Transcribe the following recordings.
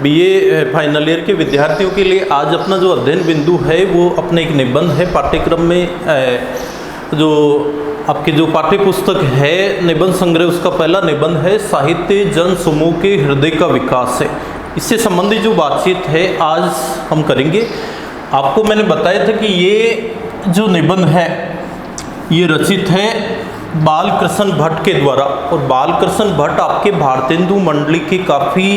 BA final year के विद्यार्थियों के लिए आज अपना जो अध्ययन बिंदु है वो अपने एक निबंध है। पाठ्यक्रम में जो आपकी जो पाठ्य पुस्तक है निबंध संग्रह, उसका पहला निबंध है साहित्य जन समूह के हृदय का विकास है। इससे संबंधित जो बातचीत है आज हम करेंगे। आपको मैंने बताया था कि ये जो निबंध है ये रचित है बालकृष्ण भट्ट के द्वारा, और बालकृष्ण भट्ट आपके भारतेंदु मंडली के काफ़ी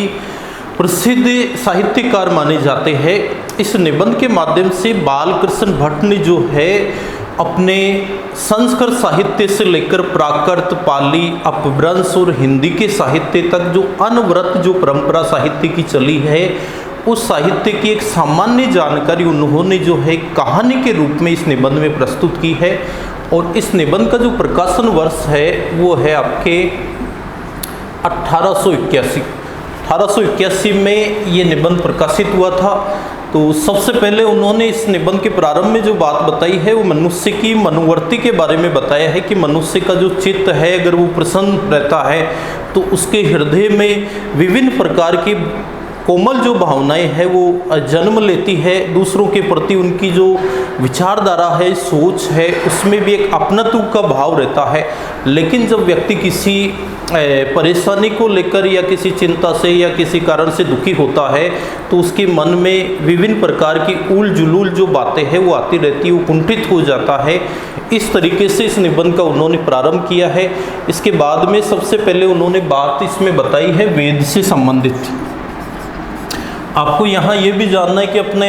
प्रसिद्ध साहित्यकार माने जाते हैं। इस निबंध के माध्यम से बालकृष्ण भट्ट ने जो है अपने संस्कृत साहित्य से लेकर प्राकृत, पाली, अपभ्रंश और हिंदी के साहित्य तक जो अनवरत जो परंपरा साहित्य की चली है, उस साहित्य की एक सामान्य जानकारी उन्होंने जो है कहानी के रूप में इस निबंध में प्रस्तुत की है। और इस निबंध का जो प्रकाशन वर्ष है वो है आपके 1881 में ये निबंध प्रकाशित हुआ था। तो सबसे पहले उन्होंने इस निबंध के प्रारंभ में जो बात बताई है वो मनुष्य की मनोवृत्ति के बारे में बताया है कि मनुष्य का जो चित्त है अगर वो प्रसन्न रहता है तो उसके हृदय में विभिन्न प्रकार की कोमल जो भावनाएं हैं वो जन्म लेती है। दूसरों के प्रति उनकी जो विचारधारा है, सोच है, उसमें भी एक अपनत्व का भाव रहता है। लेकिन जब व्यक्ति किसी परेशानी को लेकर या किसी चिंता से या किसी कारण से दुखी होता है तो उसके मन में विभिन्न प्रकार की उल जुलूल जो बातें हैं वो आती रहती है, वो कुंठित हो जाता है। इस तरीके से इस निबंध का उन्होंने प्रारंभ किया है। इसके बाद में सबसे पहले उन्होंने बात इसमें बताई है वेद से संबंधित। आपको यहाँ ये भी जानना है कि अपने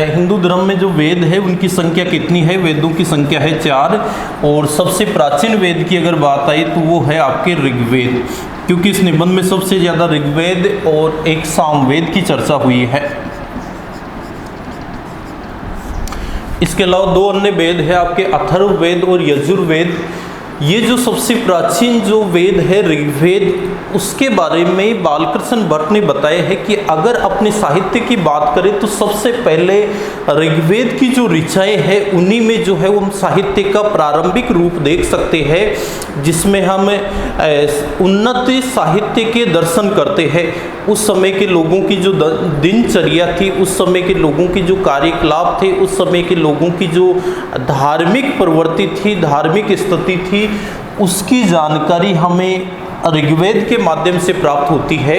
हिंदू धर्म में जो वेद है उनकी संख्या कितनी है। वेदों की संख्या है 4, और सबसे प्राचीन वेद की अगर बात आई तो वो है आपके ऋग्वेद, क्योंकि इस निबंध में सबसे ज़्यादा ऋग्वेद और एक सामवेद की चर्चा हुई है। इसके अलावा 2 अन्य वेद है आपके अथर्ववेद और यजुर्वेद। ये जो सबसे प्राचीन जो वेद है ऋग्वेद, उसके बारे में बालकृष्ण भट्ट ने बताया है कि अगर अपने साहित्य की बात करें तो सबसे पहले ऋग्वेद की जो ऋचाएँ हैं उन्हीं में जो है वो साहित्य का प्रारंभिक रूप देख सकते हैं, जिसमें हम उन्नत साहित्य के दर्शन करते हैं। उस समय के लोगों की जो दिनचर्या थी, उस समय के लोगों की जो कार्यकलाप थे, उस समय के लोगों की जो धार्मिक प्रवृत्ति थी, धार्मिक स्थिति थी, उसकी जानकारी हमें ऋग्वेद के माध्यम से प्राप्त होती है।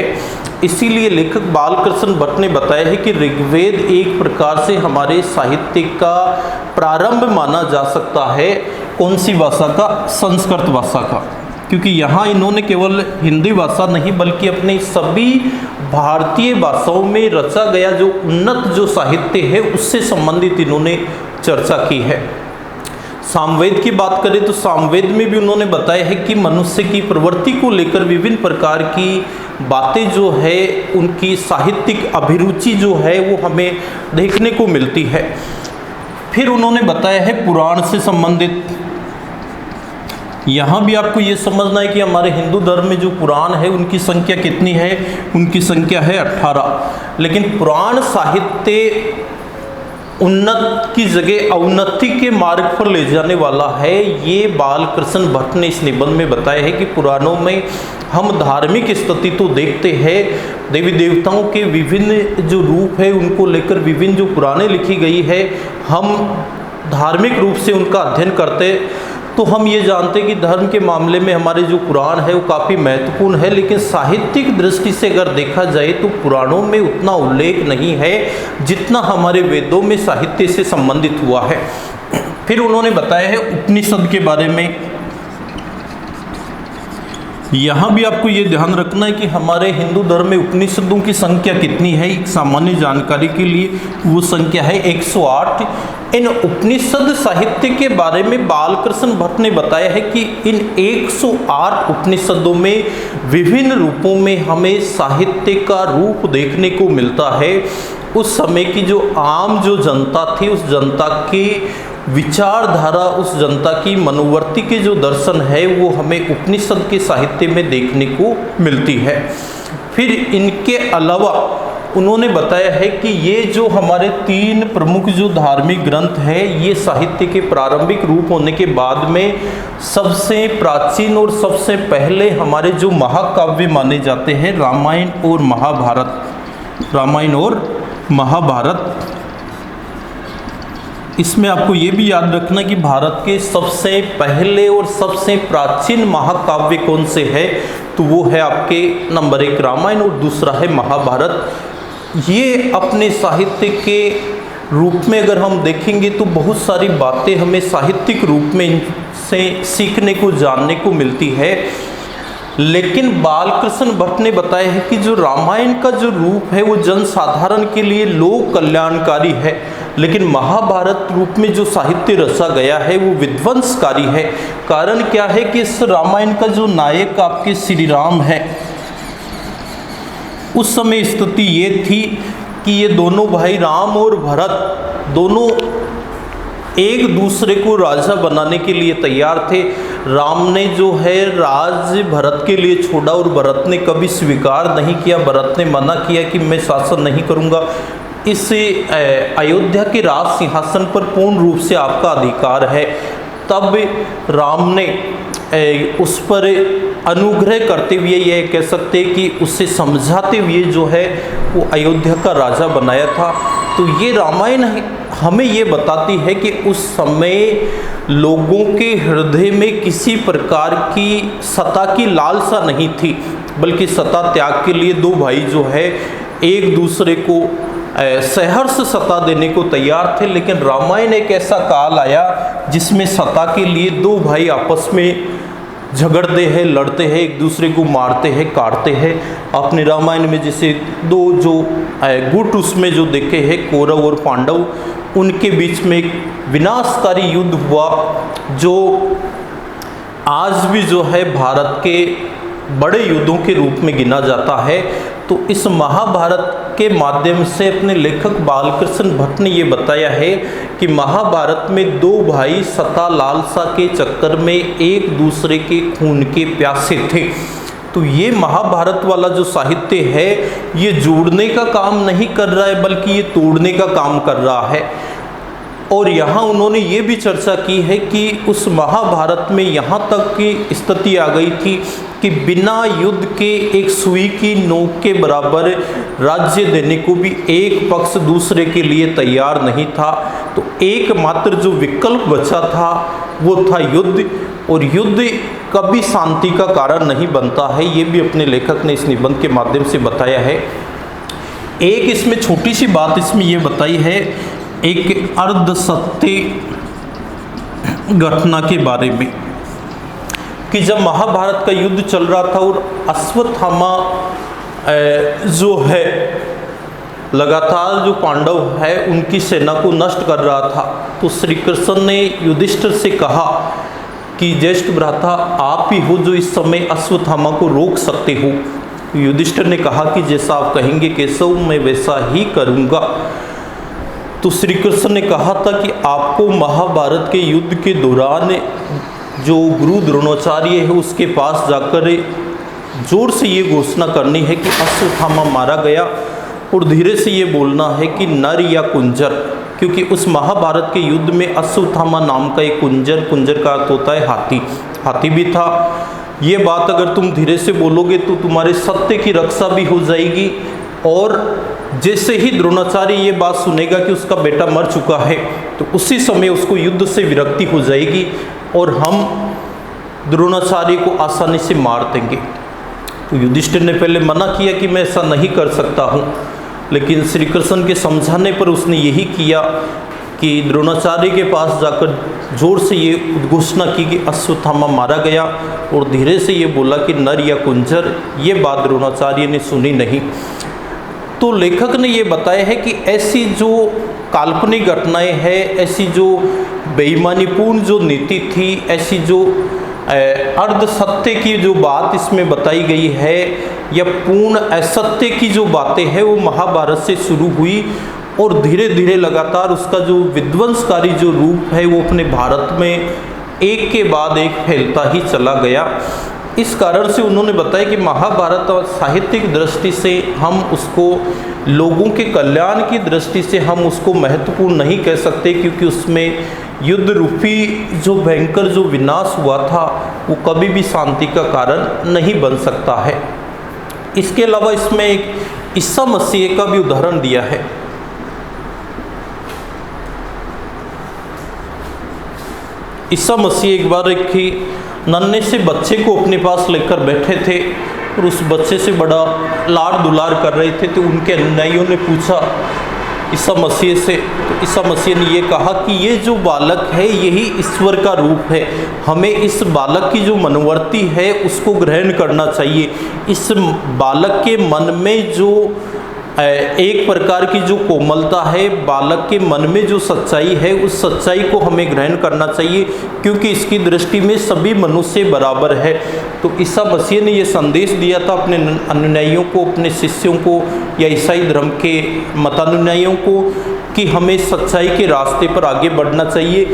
इसीलिए लेखक बालकृष्ण भट्ट ने बताया है कि ऋग्वेद एक प्रकार से हमारे साहित्य का प्रारंभ माना जा सकता है। कौन सी भाषा का? संस्कृत भाषा का, क्योंकि यहाँ इन्होंने केवल हिंदी भाषा नहीं बल्कि अपने सभी भारतीय भाषाओं में रचा गया जो उन्नत जो साहित्य है उससे संबंधित इन्होंने चर्चा की है। सामवेद की बात करें तो सामवेद में भी उन्होंने बताया है कि मनुष्य की प्रवृत्ति को लेकर विभिन्न प्रकार की बातें जो है उनकी साहित्यिक अभिरुचि जो है वो हमें देखने को मिलती है। फिर उन्होंने बताया है पुराण से संबंधित। यहाँ भी आपको ये समझना है कि हमारे हिंदू धर्म में जो पुराण है उनकी संख्या कितनी है? उनकी संख्या है 18। लेकिन पुराण साहित्य उन्नत की जगह अवनति के मार्ग पर ले जाने वाला है। ये बालकृष्ण भट्ट ने इस निबंध में बताया है कि पुराणों में हम धार्मिक स्थिति तो देखते हैं, देवी देवताओं के विभिन्न जो रूप है उनको लेकर विभिन्न जो पुराणे लिखी गई है, हम धार्मिक रूप से उनका अध्ययन करते तो हम ये जानते हैं कि धर्म के मामले में हमारे जो पुराण है वो काफ़ी महत्वपूर्ण है। लेकिन साहित्यिक दृष्टि से अगर देखा जाए तो पुराणों में उतना उल्लेख नहीं है जितना हमारे वेदों में साहित्य से संबंधित हुआ है। फिर उन्होंने बताया है उपनिषद के बारे में। यहाँ भी आपको ये ध्यान रखना है कि हमारे हिंदू धर्म में उपनिषदों की संख्या कितनी है। एक सामान्य जानकारी के लिए वो संख्या है 108। इन उपनिषद साहित्य के बारे में बालकृष्ण भट्ट ने बताया है कि इन 108 उपनिषदों में विभिन्न रूपों में हमें साहित्य का रूप देखने को मिलता है। उस समय की जो आम जो जनता थी, उस जनता की विचारधारा, उस जनता की मनोवृत्ति के जो दर्शन है वो हमें उपनिषद के साहित्य में देखने को मिलती है। फिर इनके अलावा उन्होंने बताया है कि ये जो हमारे 3 प्रमुख जो धार्मिक ग्रंथ हैं ये साहित्य के प्रारंभिक रूप होने के बाद में सबसे प्राचीन और सबसे पहले हमारे जो महाकाव्य माने जाते हैं रामायण और महाभारत, रामायण और महाभारत। इसमें आपको ये भी याद रखना कि भारत के सबसे पहले और सबसे प्राचीन महाकाव्य कौन से है, तो वो है आपके नंबर 1 रामायण और दूसरा है महाभारत। ये अपने साहित्य के रूप में अगर हम देखेंगे तो बहुत सारी बातें हमें साहित्यिक रूप में से सीखने को जानने को मिलती है। लेकिन बालकृष्ण भट्ट ने बताया है कि जो रामायण का जो रूप है वो जनसाधारण के लिए लोक कल्याणकारी है, लेकिन महाभारत रूप में जो साहित्य रचा गया है वो विध्वंसकारी है। कारण क्या है कि इस रामायण का जो नायक आपके श्री राम है, उस समय स्थिति ये थी कि ये दोनों भाई राम और भरत दोनों एक दूसरे को राजा बनाने के लिए तैयार थे। राम ने जो है राज भरत के लिए छोड़ा और भरत ने कभी स्वीकार नहीं किया। भरत ने मना किया कि मैं शासन नहीं करूँगा, इस अयोध्या के राज सिंहासन पर पूर्ण रूप से आपका अधिकार है। तब राम ने उस पर अनुग्रह करते हुए यह कह सकते हैं कि उसे समझाते हुए जो है वो अयोध्या का राजा बनाया था। तो ये रामायण हमें ये बताती है कि उस समय लोगों के हृदय में किसी प्रकार की सत्ता की लालसा नहीं थी, बल्कि सत्ता त्याग के लिए दो भाई जो है एक दूसरे को सहर्ष सत्ता देने को तैयार थे। लेकिन रामायण एक ऐसा काल आया जिसमें सत्ता के लिए दो भाई आपस में झगड़ते हैं, लड़ते हैं, एक दूसरे को मारते हैं, काटते हैं। अपने रामायण में जैसे दो जो गुट उसमें जो देखे हैं कौरव और पांडव, उनके बीच में एक विनाशकारी युद्ध हुआ जो आज भी जो है भारत के बड़े युद्धों के रूप में गिना जाता है। तो इस महाभारत के माध्यम से अपने लेखक बालकृष्ण भट्ट ने ये बताया है कि महाभारत में दो भाई सत्ता लालसा के चक्कर में एक दूसरे के खून के प्यासे थे। तो ये महाभारत वाला जो साहित्य है ये जोड़ने का काम नहीं कर रहा है, बल्कि ये तोड़ने का काम कर रहा है। और यहाँ उन्होंने ये भी चर्चा की है कि उस महाभारत में यहाँ तक की स्थिति आ गई थी कि बिना युद्ध के एक सुई की नोक के बराबर राज्य देने को भी एक पक्ष दूसरे के लिए तैयार नहीं था। तो एकमात्र जो विकल्प बचा था वो था युद्ध, और युद्ध कभी शांति का कारण नहीं बनता है। ये भी अपने लेखक ने इस निबंध के माध्यम से बताया है। एक इसमें छोटी सी बात इसमें ये बताई है एक अर्ध सत्य घटना के बारे में कि जब महाभारत का युद्ध चल रहा था और अश्वत्थामा जो है लगातार जो पांडव है उनकी सेना को नष्ट कर रहा था, तो श्री कृष्ण ने युधिष्ठिर से कहा कि ज्येष्ठ भ्राता आप ही हो जो इस समय अश्वत्थामा को रोक सकते हो। युधिष्ठिर ने कहा कि जैसा आप कहेंगे केशव, मैं वैसा ही करूँगा। तो श्री कृष्ण ने कहा था कि आपको महाभारत के युद्ध के दौरान जो गुरु द्रोणाचार्य है उसके पास जाकर जोर से ये घोषणा करनी है कि अश्वत्थामा मारा गया, और धीरे से ये बोलना है कि नर या कुंजर, क्योंकि उस महाभारत के युद्ध में अश्वत्थामा नाम का एक कुंजर, कुंजर का अर्थ होता है हाथी, हाथी भी था। ये बात अगर तुम धीरे से बोलोगे तो तुम्हारे सत्य की रक्षा भी हो जाएगी। और जैसे ही द्रोणाचार्य ये बात सुनेगा कि उसका बेटा मर चुका है तो उसी समय उसको युद्ध से विरक्ति हो जाएगी और हम द्रोणाचार्य को आसानी से मार देंगे। तो युधिष्ठिर ने पहले मना किया कि मैं ऐसा नहीं कर सकता हूँ, लेकिन श्री कृष्ण के समझाने पर उसने यही किया कि द्रोणाचार्य के पास जाकर जोर से ये उद्घोषणा की कि अश्वत्थामा मारा गया, और धीरे से ये बोला कि नर या कुंजर। ये बात द्रोणाचार्य ने सुनी नहीं। तो लेखक ने ये बताया है कि ऐसी जो काल्पनिक घटनाएं हैं, ऐसी जो बेईमानीपूर्ण जो नीति थी, ऐसी जो अर्ध सत्य की जो बात इसमें बताई गई है या पूर्ण असत्य की जो बातें हैं वो महाभारत से शुरू हुई और धीरे धीरे लगातार उसका जो विध्वंसकारी जो रूप है वो अपने भारत में एक के बाद एक फैलता ही चला गया। इस कारण से उन्होंने बताया कि महाभारत और साहित्यिक दृष्टि से हम उसको लोगों के कल्याण की दृष्टि से हम उसको महत्वपूर्ण नहीं कह सकते, क्योंकि उसमें युद्ध रूपी जो भयंकर जो विनाश हुआ था वो कभी भी शांति का कारण नहीं बन सकता है। इसके अलावा इसमें एक ईसा मसीह का भी उदाहरण दिया है। ईसा मसीह एक बार एक नन्हे से बच्चे को अपने पास लेकर बैठे थे और उस बच्चे से बड़ा लाड़ दुलार कर रहे थे। तो उनके अनुयायियों ने पूछा ईसा मसीह से, तो ईसा मसीह ने ये कहा कि ये जो बालक है यही ईश्वर का रूप है, हमें इस बालक की जो मनोवृत्ति है उसको ग्रहण करना चाहिए। इस बालक के मन में जो एक प्रकार की जो कोमलता है, बालक के मन में जो सच्चाई है, उस सच्चाई को हमें ग्रहण करना चाहिए, क्योंकि इसकी दृष्टि में सभी मनुष्य बराबर है। तो ईसा मसीह ने ये संदेश दिया था अपने अनुयायियों को, अपने शिष्यों को या ईसाई धर्म के मतानुयायियों को, कि हमें सच्चाई के रास्ते पर आगे बढ़ना चाहिए।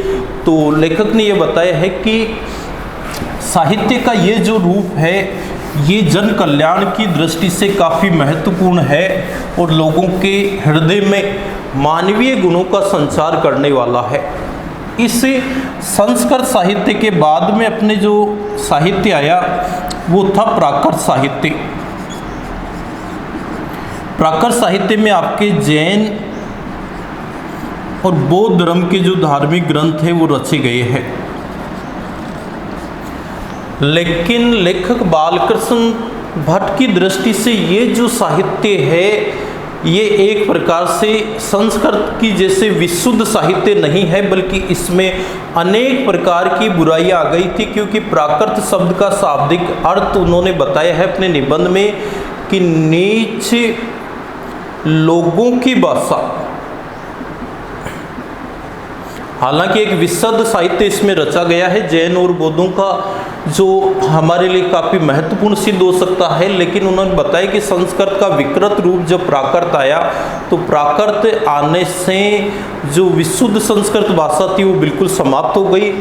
तो लेखक ने यह बताया है कि साहित्य का ये जो रूप है ये जन कल्याण की दृष्टि से काफ़ी महत्वपूर्ण है और लोगों के हृदय में मानवीय गुणों का संचार करने वाला है। इस संस्कृत साहित्य के बाद में अपने जो साहित्य आया वो था प्राकृत साहित्य। प्राकृत साहित्य में आपके जैन और बौद्ध धर्म के जो धार्मिक ग्रंथ है वो रचे गए हैं। लेकिन लेखक बालकृष्ण भट्ट की दृष्टि से ये जो साहित्य है ये एक प्रकार से संस्कृत की जैसे विशुद्ध साहित्य नहीं है, बल्कि इसमें अनेक प्रकार की बुराइयां आ गई थी। क्योंकि प्राकृत शब्द का शाब्दिक अर्थ उन्होंने बताया है अपने निबंध में कि नीच लोगों की भाषा। हालांकि एक विशुद्ध साहित्य इसमें रचा गया है जैन और बौद्धों का, जो हमारे लिए काफ़ी महत्वपूर्ण सिद्ध हो सकता है। लेकिन उन्होंने बताया कि संस्कृत का विकृत रूप जब प्राकृत आया तो प्राकृत आने से जो विशुद्ध संस्कृत भाषा थी वो बिल्कुल समाप्त हो गई।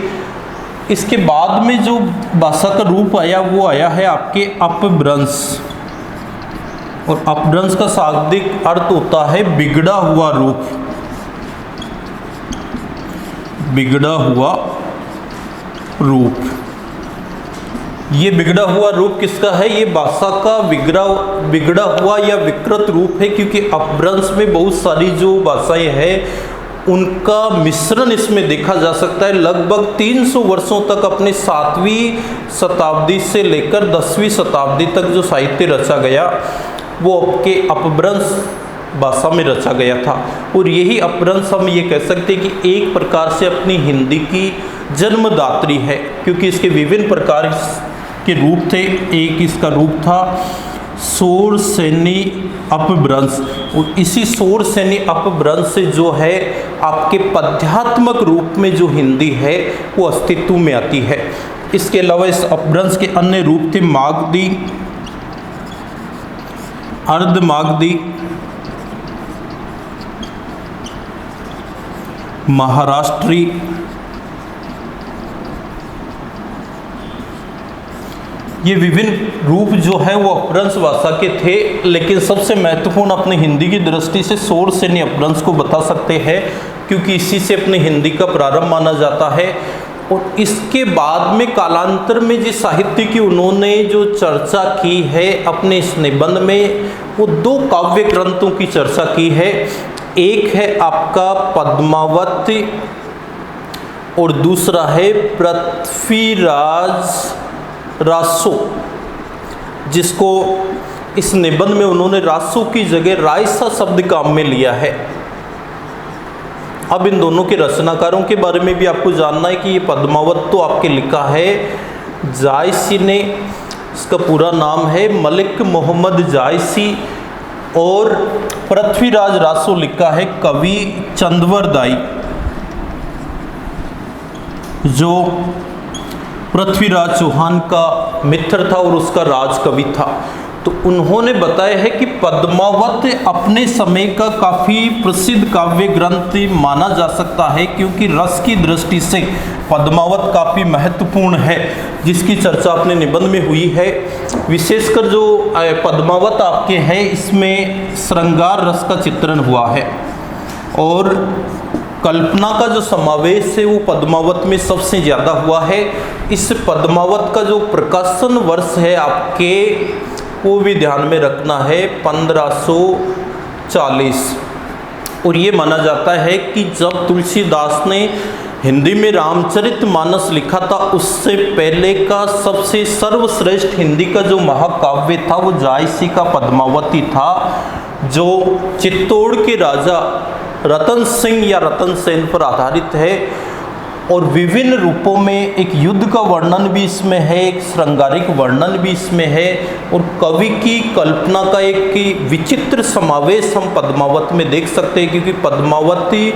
इसके बाद में जो भाषा का रूप आया वो आया है आपके अपभ्रंश, और अपभ्रंश का शाब्दिक अर्थ होता है बिगड़ा हुआ रूप। बिगड़ा हुआ रूप, ये बिगड़ा हुआ रूप किसका है? ये भाषा का बिगड़ा हुआ या विकृत रूप है, क्योंकि अपभ्रंश में बहुत सारी जो भाषाएं हैं उनका मिश्रण इसमें देखा जा सकता है। लगभग 300 वर्षों तक अपने 7वीं शताब्दी से लेकर 10वीं शताब्दी तक जो साहित्य रचा गया वो आपके अपभ्रंश भाषा में रचा गया था। और यही अपभ्रंश हम ये कह सकते हैं कि एक प्रकार से अपनी हिंदी की जन्मदात्री है, क्योंकि इसके विभिन्न प्रकार के रूप थे। एक इसका रूप था शौर सैनी अपभ्रंश, और इसी शौर सैनी अपभ्रंश से जो है आपके पद्यात्मक रूप में जो हिंदी है वो अस्तित्व में आती है। इसके अलावा इस अपभ्रंश के अन्य रूप थे मागधी, अर्धमागधी, महाराष्ट्री, ये विभिन्न रूप जो है वो अपभ्रंश भाषा के थे। लेकिन सबसे महत्वपूर्ण अपनी हिंदी की दृष्टि से शौर सैनी अपभ्रंश को बता सकते हैं, क्योंकि इसी से अपनी हिंदी का प्रारंभ माना जाता है। और इसके बाद में कालांतर में जिस साहित्य की उन्होंने जो चर्चा की है अपने इस निबंध में, वो 2 काव्य ग्रंथों की चर्चा की है। एक है आपका पद्मावत और दूसरा है पृथ्वीराज रासो, जिसको इस निबंध में उन्होंने रासो की जगह रायसा शब्द काम में लिया है। अब इन दोनों के रचनाकारों के बारे में भी आपको जानना है कि ये पद्मावत तो आपके लिखा है जायसी ने, इसका पूरा नाम है मलिक मोहम्मद जायसी, और पृथ्वीराज रासो लिखा है कवि चंदवर दाई, जो पृथ्वीराज चौहान का मित्र था और उसका राज कवि था। तो उन्होंने बताया है कि पद्मावत अपने समय का काफ़ी प्रसिद्ध काव्य ग्रंथ माना जा सकता है, क्योंकि रस की दृष्टि से पद्मावत काफ़ी महत्वपूर्ण है, जिसकी चर्चा अपने निबंध में हुई है। विशेषकर जो पद्मावत आपके हैं इसमें श्रृंगार रस का चित्रण हुआ है, और कल्पना का जो समावेश है वो पद्मावत में सबसे ज़्यादा हुआ है। इस पद्मावत का जो प्रकाशन वर्ष है आपके वो भी ध्यान में रखना है 1540। और ये माना जाता है कि जब तुलसीदास ने हिंदी में रामचरितमानस लिखा था, उससे पहले का सबसे सर्वश्रेष्ठ हिंदी का जो महाकाव्य था वो जायसी का पद्मावती था, जो चित्तौड़ के राजा रतन सिंह या रतन सेन पर आधारित है। और विभिन्न रूपों में एक युद्ध का वर्णन भी इसमें है, एक श्रृंगारिक वर्णन भी इसमें है, और कवि की कल्पना का एक विचित्र समावेश हम पद्मावत में देख सकते हैं। क्योंकि पद्मावती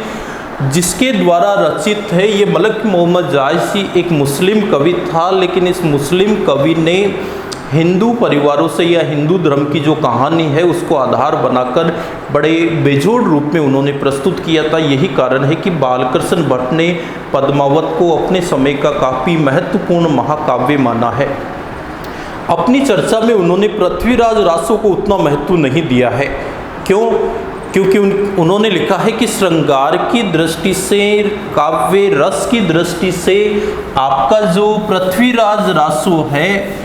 जिसके द्वारा रचित है, ये मलक मोहम्मद जायसी एक मुस्लिम कवि था, लेकिन इस मुस्लिम कवि ने हिंदू परिवारों से या हिंदू धर्म की जो कहानी है उसको आधार बनाकर बड़े बेजोड़ रूप में उन्होंने प्रस्तुत किया था। यही कारण है कि बालकृष्ण भट्ट ने पद्मावत को अपने समय का काफ़ी महत्वपूर्ण महाकाव्य माना है। अपनी चर्चा में उन्होंने पृथ्वीराज रासो को उतना महत्व नहीं दिया है। क्यों? क्योंकि उन्होंने लिखा है कि श्रृंगार की दृष्टि से, काव्य रस की दृष्टि से आपका जो पृथ्वीराज रासो है,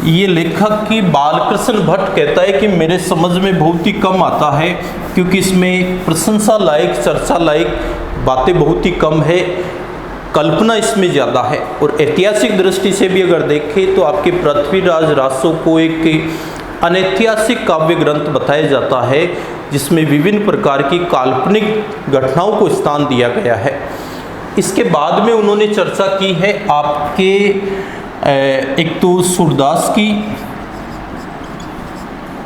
ये लेखक की बालकृष्ण भट्ट कहता है कि मेरे समझ में बहुत ही कम आता है, क्योंकि इसमें प्रशंसा लायक, चर्चा लायक बातें बहुत ही कम है, कल्पना इसमें ज़्यादा है। और ऐतिहासिक दृष्टि से भी अगर देखें तो आपके पृथ्वीराज रासो को एक अनैतिहासिक काव्य ग्रंथ बताया जाता है, जिसमें विभिन्न प्रकार की काल्पनिक घटनाओं को स्थान दिया गया है। इसके बाद में उन्होंने चर्चा की है आपके एक तो सूरदास की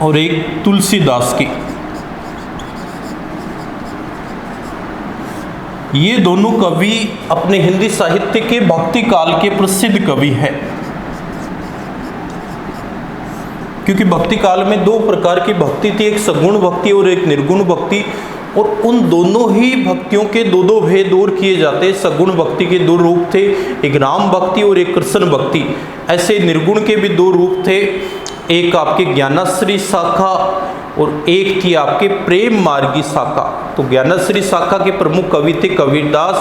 और एक तुलसीदास की। ये दोनों कवि अपने हिंदी साहित्य के भक्ति काल के प्रसिद्ध कवि हैं। क्योंकि भक्ति काल में दो प्रकार की भक्ति थी, एक सगुण भक्ति और एक निर्गुण भक्ति, और उन दोनों ही भक्तियों के दो दो भेद और किए जाते। सगुण भक्ति के दो रूप थे, एक राम भक्ति और एक कृष्ण भक्ति। ऐसे निर्गुण के भी दो रूप थे, एक आपके ज्ञानश्री शाखा और एक थी आपके प्रेम मार्गी शाखा। तो ज्ञानश्री शाखा के प्रमुख कवि थे कबीरदास,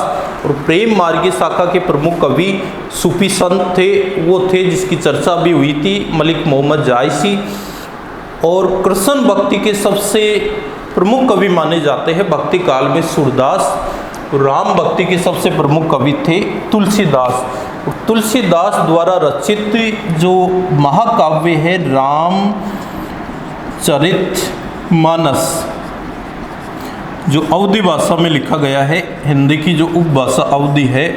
और प्रेम मार्गी शाखा के प्रमुख कवि सूफी संत थे, वो थे जिसकी चर्चा भी हुई थी, मलिक मोहम्मद जायसी। और कृष्ण भक्ति के सबसे प्रमुख कवि माने जाते हैं भक्ति काल में सूरदास, और राम भक्ति के सबसे प्रमुख कवि थे तुलसीदास। तुलसीदास द्वारा रचित जो महाकाव्य है रामचरितमानस, जो अवधी भाषा में लिखा गया है, हिंदी की जो उपभाषा अवधी है,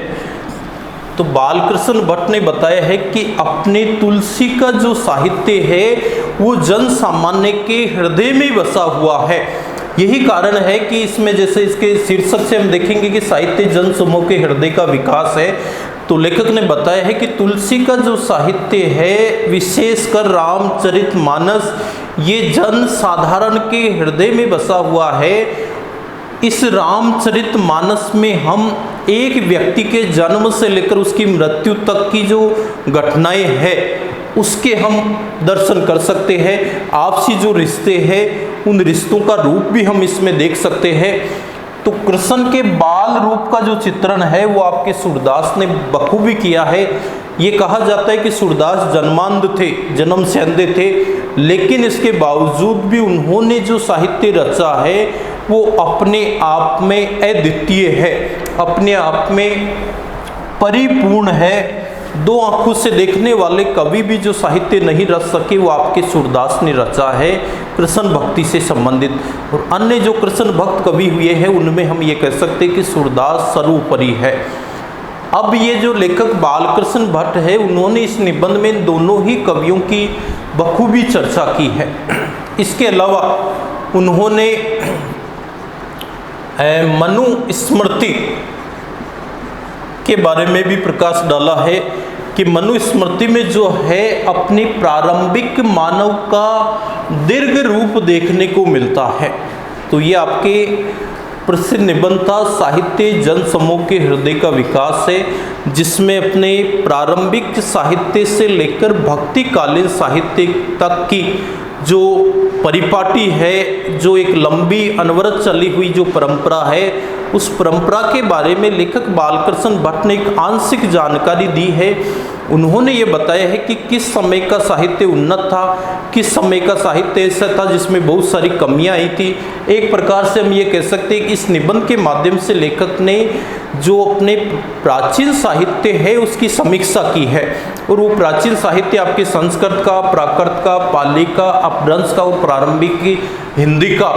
तो बालकृष्ण भट्ट ने बताया है कि अपने तुलसी का जो साहित्य है वो जन सामान्य के हृदय में बसा हुआ है। यही कारण है कि इसमें, जैसे इसके शीर्षक से हम देखेंगे कि साहित्य जन समूह के हृदय का विकास है, तो लेखक ने बताया है कि तुलसी का जो साहित्य है, विशेषकर रामचरितमानस, ये जन साधारण के हृदय में बसा हुआ है। इस रामचरितमानस में हम एक व्यक्ति के जन्म से लेकर उसकी मृत्यु तक की जो घटनाएं हैं उसके हम दर्शन कर सकते हैं। आपसी जो रिश्ते हैं उन रिश्तों का रूप भी हम इसमें देख सकते हैं। तो कृष्ण के बाल रूप का जो चित्रण है वो आपके सूरदास ने बखूबी किया है। ये कहा जाता है कि सूरदास जन्मांध थे, जन्म से अंधे थे, लेकिन इसके बावजूद भी उन्होंने जो साहित्य रचा है वो अपने आप में अद्वितीय है, अपने आप में परिपूर्ण है। दो आंखों से देखने वाले कवि भी जो साहित्य नहीं रच सके वो आपके सूरदास ने रचा है, कृष्ण भक्ति से संबंधित। और अन्य जो कृष्ण भक्त कवि हुए हैं उनमें हम ये कह सकते हैं कि सूरदास सर्वोपरि है। अब ये जो लेखक बालकृष्ण भट्ट है, उन्होंने इस निबंध में दोनों ही कवियों की बखूबी चर्चा की है। इसके अलावा उन्होंने मनुस्मृति के बारे में भी प्रकाश डाला है कि मनुस्मृति में जो है अपनी प्रारंभिक मानव का दीर्घ रूप देखने को मिलता है। तो ये आपके प्रसिद्ध निबंध था, साहित्य जन समूह के हृदय का विकास है, जिसमें अपने प्रारंभिक साहित्य से लेकर भक्तिकालीन साहित्य तक की जो परिपाटी है, जो एक लंबी अनवरत चली हुई जो परंपरा है, उस परंपरा के बारे में लेखक बालकृष्ण भट्ट ने एक आंशिक जानकारी दी है। उन्होंने ये बताया है कि किस समय का साहित्य उन्नत था, किस समय का साहित्य ऐसा था जिसमें बहुत सारी कमियां आई थी। एक प्रकार से हम ये कह सकते हैं कि इस निबंध के माध्यम से लेखक ने जो अपने प्राचीन साहित्य है उसकी समीक्षा की है, और वो प्राचीन साहित्य आपके संस्कृत का, प्राकृत का, पाली का, अपभ्रंश का और प्रारंभिक की हिंदी का,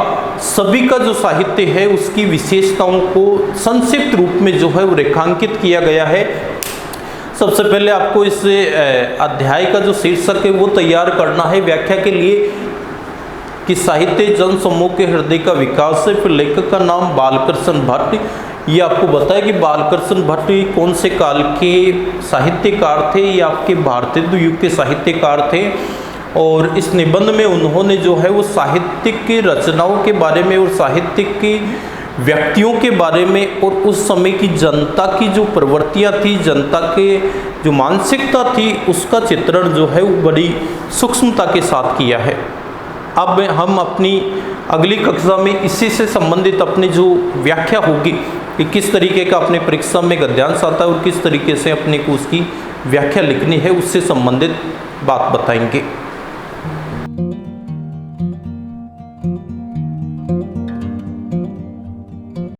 सभी का जो साहित्य है उसकी विशेषताओं को संक्षिप्त रूप में जो है वो रेखांकित किया गया है। सबसे पहले आपको इस अध्याय का जो शीर्षक है वो तैयार करना है व्याख्या के लिए कि साहित्य जन समूह के हृदय का विकास है। फिर लेखक का नाम बालकृष्ण भट्ट। ये आपको बताया कि बालकृष्ण भट्ट कौन से काल के साहित्यकार थे, ये आपके भारतीय युग के साहित्यकार थे। और इस निबंध में उन्होंने जो है वो साहित्यिक की रचनाओं के बारे में और साहित्यिक की व्यक्तियों के बारे में और उस समय की जनता की जो प्रवृत्तियाँ थी, जनता के जो मानसिकता थी, उसका चित्रण जो है वो बड़ी सूक्ष्मता के साथ किया है। अब हम अपनी अगली कक्षा में इसी से संबंधित अपनी जो व्याख्या होगी कि किस तरीके का अपने परीक्षा में गद्यांश आता है और किस तरीके से अपने को उसकी व्याख्या लिखनी है, उससे संबंधित बात बताएंगे।